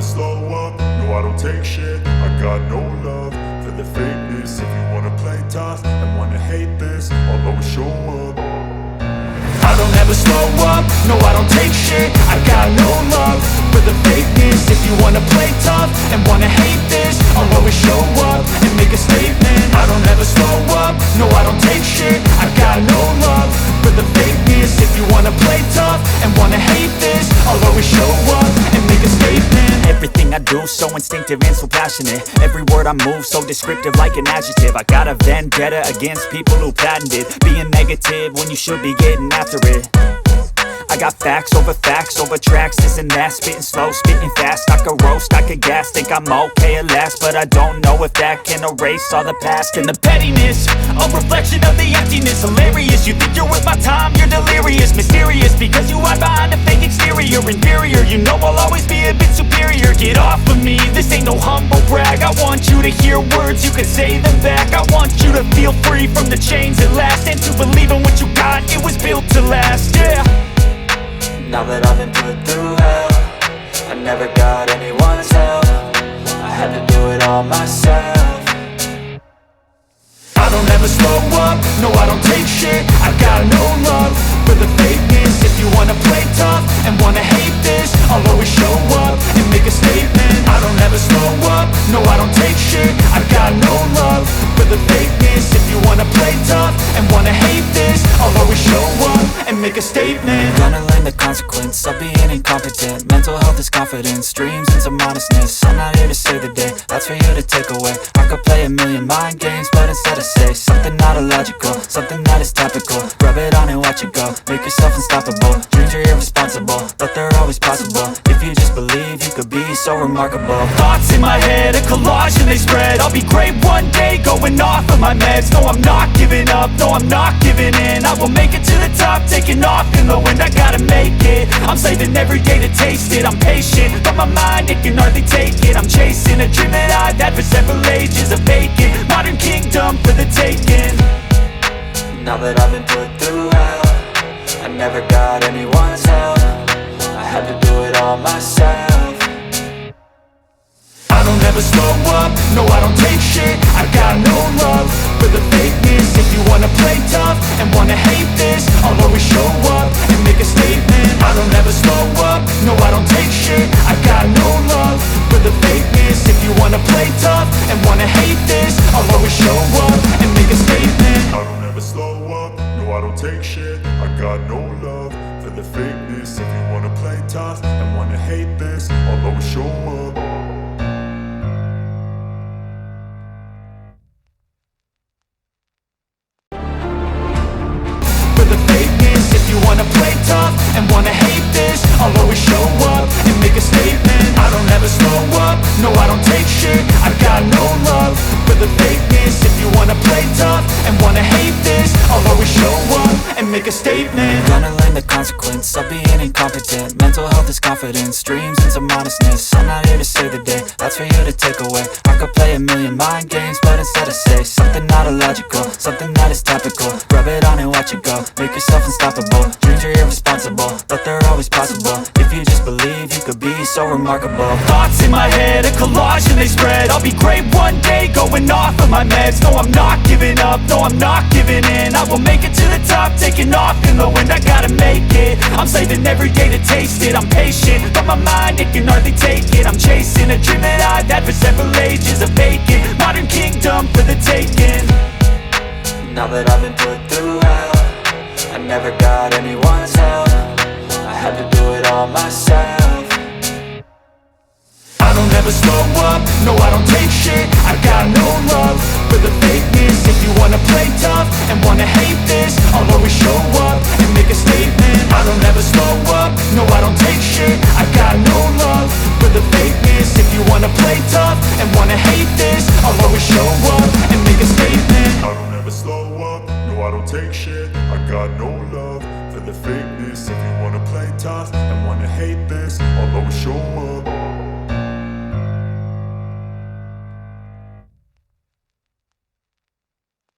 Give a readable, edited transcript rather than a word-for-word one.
slow up, no I don't take shit. I got no love for the fakeness. If you wanna play tough and wanna hate this, I'll always show up. I don't ever slow up, no I don't take shit. I got no love for the fakeness. If you wanna play tough and wanna hate this, I'll always show up and make a statement. I don't ever slow up, no I don't take shit. I got no love for the fakeness. If you wanna play tough and wanna hate this, I'll always show up and make a statement. Everything I do so instinctive and so passionate. Every word I move so descriptive like an adjective. I got a vendetta against people who patented being negative when you should be getting after it. I got facts over tracks, this and that. Spitting slow, spitting fast, I could roast, I could gas. Think I'm okay at last, but I don't know if that can erase all the past. And the pettiness, a reflection of the emptiness. Hilarious, you think you're worth my time, you're delirious. Mysterious, because you hide behind a fake exterior. Inferior, you know I'll always be a bit superior. Get off of me, this ain't no humble brag. I want you to hear words, you can say them back. I want you to feel free from the chains at last, and to believe in what you got, it was built to last, yeah. Now that I've been put through hell, I never got anyone's help. I had to do it all myself. I don't ever slow up, no I don't take shit. I got no love for the fakeness. If you wanna play tough and wanna hate this, I'll always show up and make a statement. I don't ever slow up, no I don't take shit. I got no love for the fakeness. If you wanna play tough and wanna hate this, I'll always show up and make a statement. Gonna learn the consequence of being incompetent. Mental health is confidence, dreams and some honestness. I'm not here to save the day, that's for you to take away. I could play a million mind games, but instead I say something not illogical, something that is topical. Rub it on and watch it go, make yourself unstoppable. Dreams are irresponsible, but they're always possible. If you just believe, you could be so remarkable. Thoughts in my head, a collage and they spread. I'll be great one day, going off of my meds. No, I'm not giving up, no, I'm not giving in. I will make it to the top, taking off in the wind. I gotta make it, I'm saving every day to taste it. I'm patient, but my mind, it can hardly take it. I'm chasing a dream that I've had for several ages. A vacant, modern kingdom for the taking. Now that I've been put through hell, I never got anyone's help. I had to do it all myself. I don't ever slow up, no I don't take shit. I got no love for the fakeness. If you wanna play tough and wanna hate this, I'll always show up and make a statement. I don't ever slow up, no I don't take shit. I got no love for the fakeness. If you wanna play tough and wanna hate this, I'll always show up and make a statement. I don't ever slow up, no I don't take shit. I got no love for the fakeness. If you wanna play tough and wanna hate this, I'll always show up. If you wanna play tough and wanna hate this, I'll always show up and make a statement. I don't ever slow up, no I don't take shit. I got no love for the fakeness. If you wanna play tough and wanna hate this, I'll always show up and make a statement. Gonna learn the consequence of being incompetent. Mental health is confidence, dreams and some honestness. I'm not here to save the day, that's for you to take away. I could play a million mind games, but instead I say something not illogical, something that is topical. Rub it on and watch it go, make yourself unstoppable. Dreams are irresponsible, but they're always possible. If you just believe, you could be so remarkable. Thoughts in my head, a collage and they spread. I'll be great one day, going off of my meds. No, I'm not giving up, no, I'm not giving in. I will make it to the top, taking off in the wind. I gotta make it, I'm saving every day to taste it. I'm patient, but my mind, it can hardly take it. I'm chasing a dream that I've had for several ages. A vacant, modern kingdom for the taking. Now that I've been put through hell, I never got anyone's help. I had to do it all myself. I don't ever slow up, no I don't take shit. I got no love for the fakeness. If you wanna play tough and wanna hate this, I'll always show up and make a statement. I don't ever slow up, no I don't take shit. I got no love for the fakeness. If you wanna play tough and wanna hate this, I'll always show up and make a statement. I don't ever slow up, no I don't take shit. I got no love for the fakeness. If you wanna play tough and wanna hate this, I'll always show up.